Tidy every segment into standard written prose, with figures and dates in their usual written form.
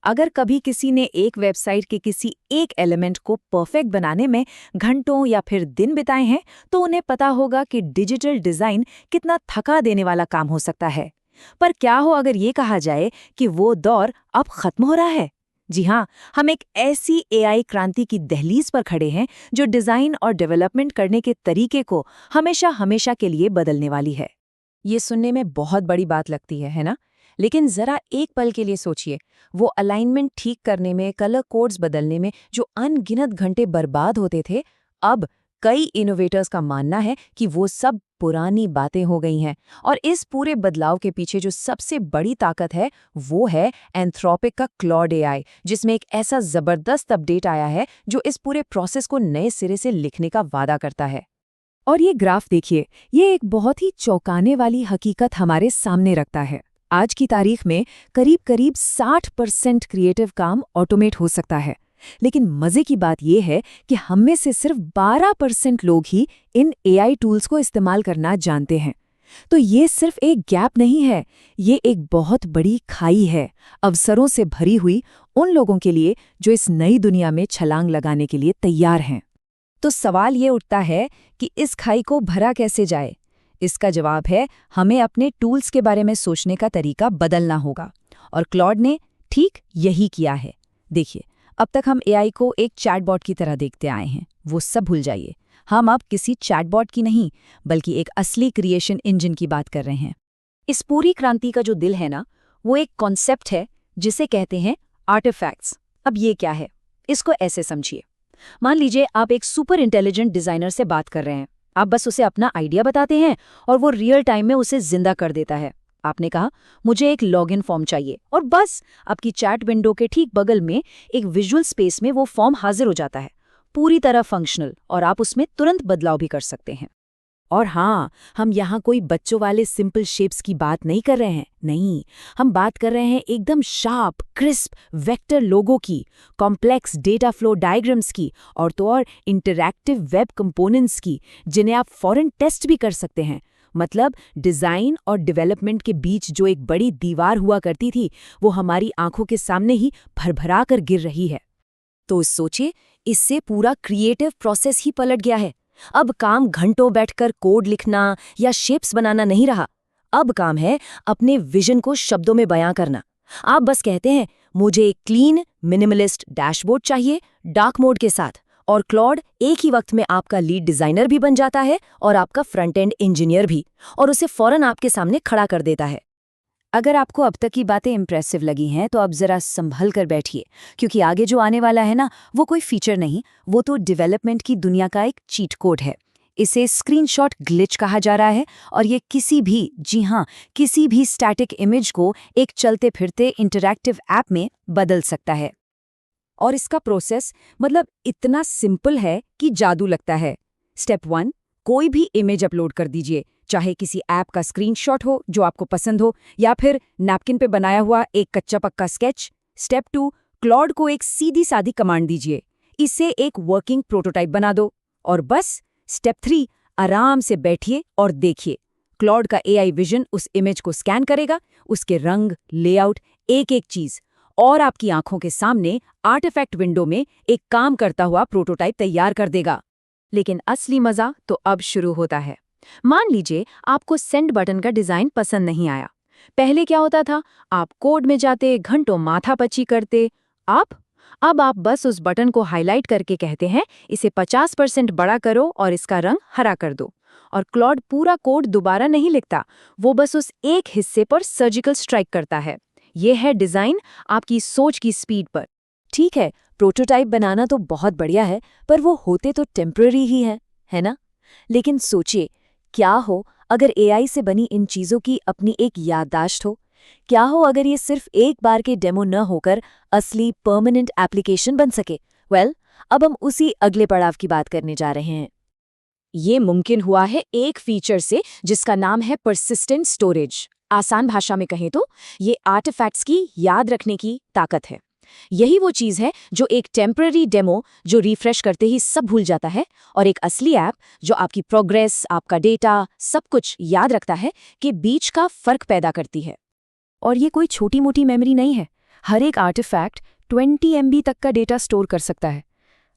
अगर कभी किसी ने एक वेबसाइट के किसी एक एलिमेंट को परफेक्ट बनाने में घंटों या फिर दिन बिताए हैं, तो उन्हें पता होगा कि डिजिटल डिज़ाइन कितना थका देने वाला काम हो सकता है। पर क्या हो अगर ये कहा जाए कि वो दौर अब खत्म हो रहा है? जी हाँ, हम एक ऐसी एआई क्रांति की दहलीज पर खड़े हैं जो डिज़ाइन और डेवलपमेंट करने के तरीके को हमेशा हमेशा के लिए बदलने वाली है। ये सुनने में बहुत बड़ी बात लगती है ना? लेकिन जरा एक पल के लिए सोचिए, वो अलाइनमेंट ठीक करने में, कलर कोड्स बदलने में जो अनगिनत घंटे बर्बाद होते थे, अब कई इनोवेटर्स का मानना है कि वो सब पुरानी बातें हो गई हैं। और इस पूरे बदलाव के पीछे जो सबसे बड़ी ताकत है, वो है एंथ्रोपिक का क्लॉड एआई, जिसमें एक ऐसा जबरदस्त अपडेट आया है जो इस पूरे प्रोसेस को नए सिरे से लिखने का वादा करता है। और ये ग्राफ देखिए, ये एक बहुत ही चौंकाने वाली हकीकत हमारे सामने रखता है। आज की तारीख में करीब-करीब 60% क्रिएटिव काम ऑटोमेट हो सकता है। लेकिन मजे की बात यह है कि हम में से सिर्फ 12% लोग ही इन एआई टूल्स को इस्तेमाल करना जानते हैं। तो ये सिर्फ एक गैप नहीं है, ये एक बहुत बड़ी खाई है, अवसरों से भरी हुई उन लोगों के लिए जो इस नई दुनिया में छलांग लगाने के लिए तैयार हैं। तो सवाल ये उठता है कि इस खाई को भरा कैसे जाए? इसका जवाब है, हमें अपने टूल्स के बारे में सोचने का तरीका बदलना होगा। और क्लॉड ने ठीक यही किया है। देखिए, अब तक हम एआई को एक चैटबॉट की तरह देखते आए हैं। वो सब भूल जाइए। हम अब किसी चैटबॉट की नहीं, बल्कि एक असली क्रिएशन इंजन की बात कर रहे हैं। इस पूरी क्रांति का जो दिल है ना, वो एक कॉन्सेप्ट है जिसे कहते हैं आर्टिफैक्ट्स। अब ये क्या है? इसको ऐसे समझिए। मान लीजिए आप एक सुपर इंटेलिजेंट डिजाइनर से बात कर रहे हैं। आप बस उसे अपना आइडिया बताते हैं और वो रियल टाइम में उसे जिंदा कर देता है। आपने कहा, मुझे एक लॉगिन फॉर्म चाहिए, और बस आपकी चैट विंडो के ठीक बगल में एक विजुअल स्पेस में वो फॉर्म हाजिर हो जाता है, पूरी तरह फंक्शनल, और आप उसमें तुरंत बदलाव भी कर सकते हैं। और हाँ, हम यहाँ कोई बच्चों वाले सिंपल शेप्स की बात नहीं कर रहे हैं। नहीं, हम बात कर रहे हैं एकदम शार्प, क्रिस्प वेक्टर लोगो की, कॉम्प्लेक्स डेटा फ्लो डायग्राम्स की, और तो और इंटरैक्टिव वेब कंपोनेंट्स की, जिन्हें आप फौरन टेस्ट भी कर सकते हैं। मतलब डिज़ाइन और डेवलपमेंट के बीच जो एक बड़ी दीवार हुआ करती थी, वो हमारी आंखों के सामने ही भरभरा कर गिर रही है। तो सोचिए, इससे पूरा क्रिएटिव प्रोसेस ही पलट गया है। अब काम घंटों बैठकर कोड लिखना या शेप्स बनाना नहीं रहा। अब काम है अपने विजन को शब्दों में बयां करना। आप बस कहते हैं, मुझे एक क्लीन मिनिमलिस्ट डैशबोर्ड चाहिए, डार्क मोड के साथ, और क्लॉड एक ही वक्त में आपका लीड डिजाइनर भी बन जाता है और आपका फ्रंट एंड इंजीनियर भी, और उसे फौरन आपके सामने खड़ा कर देता है। अगर आपको अब तक की बातें इंप्रेसिव लगी हैं, तो अब जरा संभल कर बैठिए, क्योंकि आगे जो आने वाला है ना, वो कोई फीचर नहीं, वो तो डेवलपमेंट की दुनिया का एक चीट कोड है। इसे स्क्रीनशॉट ग्लिच कहा जा रहा है, और ये किसी भी, जी हाँ, किसी भी स्टैटिक इमेज को एक चलते फिरते इंटरैक्टिव ऐप में बदल सकता है। और इसका प्रोसेस मतलब इतना सिंपल है कि जादू लगता है। स्टेप 1, कोई भी इमेज अपलोड कर दीजिए, चाहे किसी ऐप का स्क्रीनशॉट हो जो आपको पसंद हो, या फिर नैपकिन पे बनाया हुआ एक कच्चा पक्का स्केच। स्टेप 2, क्लॉड को एक सीधी सादी कमांड दीजिए, इसे एक वर्किंग प्रोटोटाइप बना दो। और बस स्टेप 3, आराम से बैठिए और देखिए, क्लॉड का एआई विजन उस इमेज को स्कैन करेगा, उसके रंग, लेआउट, एक एक चीज, और आपकी आंखों के सामने आर्टिफैक्ट विंडो में एक काम करता हुआ प्रोटोटाइप तैयार कर देगा। लेकिन असली मजा तो अब शुरू होता है। मान लीजिए आपको सेंड बटन का डिजाइन पसंद नहीं आया। पहले क्या होता था? आप कोड में जाते, घंटों माथापच्ची करते। अब आप बस उस बटन को हाईलाइट करके कहते हैं, इसे 50% बड़ा करो और इसका रंग हरा कर दो, और क्लॉड पूरा कोड दोबारा नहीं लिखता, वो बस उस एक हिस्से पर सर्जिकल स्ट्राइक करता है। यह है डिजाइन आपकी सोच की स्पीड पर। ठीक है, प्रोटोटाइप बनाना तो बहुत बढ़िया है, पर वो होते तो टेम्पररी ही है ना? लेकिन सोचिए, क्या हो अगर एआई से बनी इन चीज़ों की अपनी एक याददाश्त हो? क्या हो अगर ये सिर्फ एक बार के डेमो न होकर असली परमानेंट एप्लीकेशन बन सके? अब हम उसी अगले पड़ाव की बात करने जा रहे हैं। ये मुमकिन हुआ है एक फीचर से जिसका नाम है परसिस्टेंट स्टोरेज। आसान भाषा में कहें तो ये आर्टिफैक्ट्स की याद रखने की ताकत है। यही वो चीज़ है जो एक टेम्पररी डेमो जो रिफ्रेश करते ही सब भूल जाता है, और एक असली ऐप जो आपकी प्रोग्रेस, आपका डेटा, सब कुछ याद रखता है, के बीच का फर्क पैदा करती है। और ये कोई छोटी मोटी मेमोरी नहीं है। हर एक आर्टिफैक्ट 20 MB तक का डेटा स्टोर कर सकता है।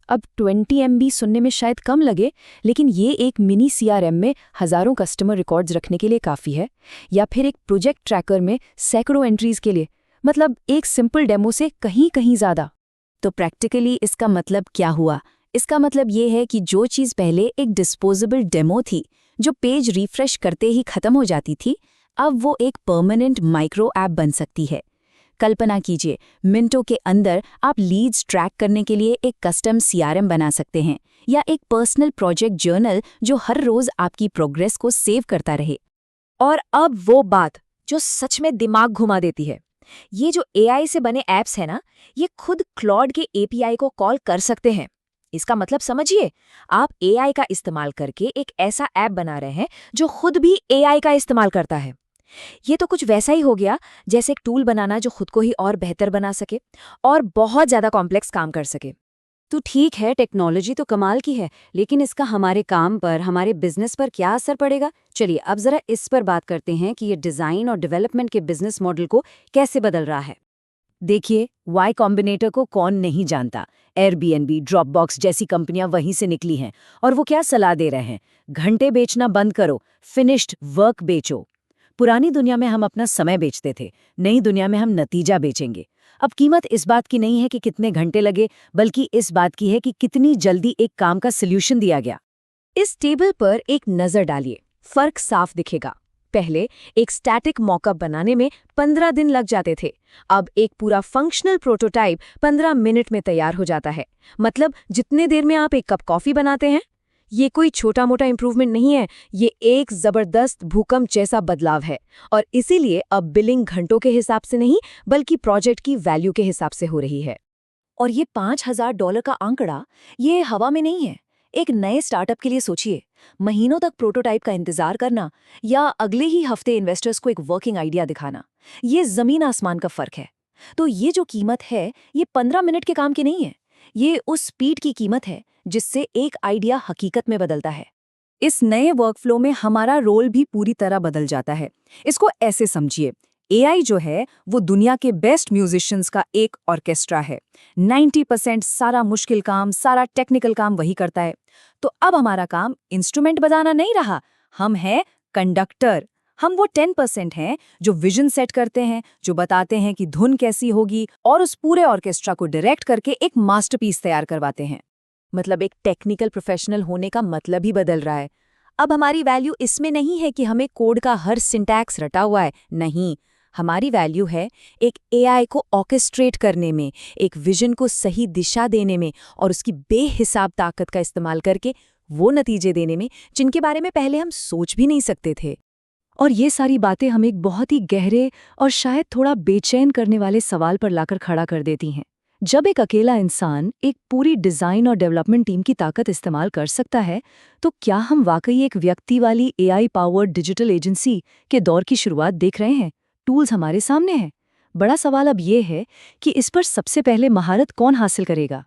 अब 20 MB सुनने में शायद कम लगे, लेकिन ये एक मिनी CRM में हज़ारों कस्टमर रिकॉर्ड्स रखने के लिए काफ़ी है, या फिर एक प्रोजेक्ट ट्रैकर में सैकड़ों एंट्रीज़ के लिए, मतलब एक सिंपल डेमो से कहीं ज़्यादा। तो प्रैक्टिकली इसका मतलब क्या हुआ? इसका मतलब ये है कि जो चीज़ पहले एक डिस्पोजेबल डेमो थी, जो पेज रिफ्रेश करते ही खत्म हो जाती थी, अब वो एक परमानेंट माइक्रो ऐप बन सकती है। कल्पना कीजिए, मिनटों के अंदर आप लीड्स ट्रैक करने के लिए एक कस्टम CRM बना सकते हैं, या एक पर्सनल प्रोजेक्ट जर्नल जो हर रोज आपकी प्रोग्रेस को सेव करता रहे। और अब वो बात जो सच में दिमाग घुमा देती है, ये जो AI से बने ऐप्स हैं ना, ये खुद क्लॉड के API को कॉल कर सकते हैं। इसका मतलब समझिए, आप AI का इस्तेमाल करके एक ऐसा ऐप बना रहे हैं जो खुद भी AI का इस्तेमाल करता है। ये तो कुछ वैसा ही हो गया जैसे एक टूल बनाना जो खुद को ही और बेहतर बना सके और बहुत ज़्यादा कॉम्प्लेक्स काम कर सके। तो ठीक है, टेक्नोलॉजी तो कमाल की है, लेकिन इसका हमारे काम पर, हमारे बिजनेस पर क्या असर पड़ेगा? चलिए अब जरा इस पर बात करते हैं कि ये डिज़ाइन और डेवलपमेंट के बिजनेस मॉडल को कैसे बदल रहा है। देखिए, Y कॉम्बिनेटर को कौन नहीं जानता। Airbnb, ड्रॉपबॉक्स जैसी कंपनियां वहीं से निकली हैं, और वो क्या सलाह दे रहे हैं? घंटे बेचना बंद करो, फिनिश्ड वर्क बेचो। पुरानी दुनिया में हम अपना समय बेचते थे, नई दुनिया में हम नतीजा बेचेंगे। अब कीमत इस बात की नहीं है कि कितने घंटे लगे, बल्कि इस बात की है कि कितनी जल्दी एक काम का सल्यूशन दिया गया। इस टेबल पर एक नज़र डालिए, फर्क साफ दिखेगा। पहले एक स्टैटिक मॉकअप बनाने में 15 दिन लग जाते थे, अब एक पूरा फंक्शनल प्रोटोटाइप 15 मिनट में तैयार हो जाता है। मतलब जितने देर में आप एक कप कॉफ़ी बनाते हैं। ये कोई छोटा मोटा इंप्रूवमेंट नहीं है, ये एक जबरदस्त भूकंप जैसा बदलाव है। और इसीलिए अब बिलिंग घंटों के हिसाब से नहीं, बल्कि प्रोजेक्ट की वैल्यू के हिसाब से हो रही है। और ये $5000 का आंकड़ा, ये हवा में नहीं है। एक नए स्टार्टअप के लिए सोचिए, महीनों तक प्रोटोटाइप का इंतजार करना या अगले ही हफ्ते इन्वेस्टर्स को एक वर्किंग आइडिया दिखाना, ये जमीन आसमान का फर्क है। तो ये जो कीमत है, ये 15 मिनट के काम की नहीं है, ये उस स्पीड की कीमत है जिससे एक आइडिया हकीकत में बदलता है। इस नए वर्कफ्लो में हमारा रोल भी पूरी तरह बदल जाता है। इसको ऐसे समझिए, AI जो है वो दुनिया के बेस्ट म्यूजिशियंस का एक ऑर्केस्ट्रा है। 90% सारा मुश्किल काम, सारा टेक्निकल काम वही करता है। तो अब हमारा काम इंस्ट्रूमेंट बजाना नहीं रहा, हम हैं कंडक्टर। हम वो 10% हैं जो विजन सेट करते हैं, जो बताते हैं कि धुन कैसी होगी, और उस पूरे ऑर्केस्ट्रा को डायरेक्ट करके एक मास्टरपीस तैयार करवाते हैं। मतलब एक टेक्निकल प्रोफेशनल होने का मतलब ही बदल रहा है। अब हमारी वैल्यू इसमें नहीं है कि हमें कोड का हर सिंटैक्स रटा हुआ है, नहीं। हमारी वैल्यू है एक AI को ऑर्केस्ट्रेट करने में, एक विजन को सही दिशा देने में, और उसकी बेहिसाब ताकत का इस्तेमाल करके वो नतीजे देने में जिनके बारे में पहले हम सोच भी नहीं सकते थे। और ये सारी बातें हमें एक बहुत ही गहरे और शायद थोड़ा बेचैन करने वाले सवाल पर लाकर खड़ा कर देती हैं। जब एक अकेला इंसान एक पूरी डिज़ाइन और डेवलपमेंट टीम की ताकत इस्तेमाल कर सकता है, तो क्या हम वाकई एक व्यक्ति वाली AI पावर्ड डिजिटल एजेंसी के दौर की शुरुआत देख रहे हैं? टूल्स हमारे सामने हैं। बड़ा सवाल अब ये है कि इस पर सबसे पहले महारत कौन हासिल करेगा।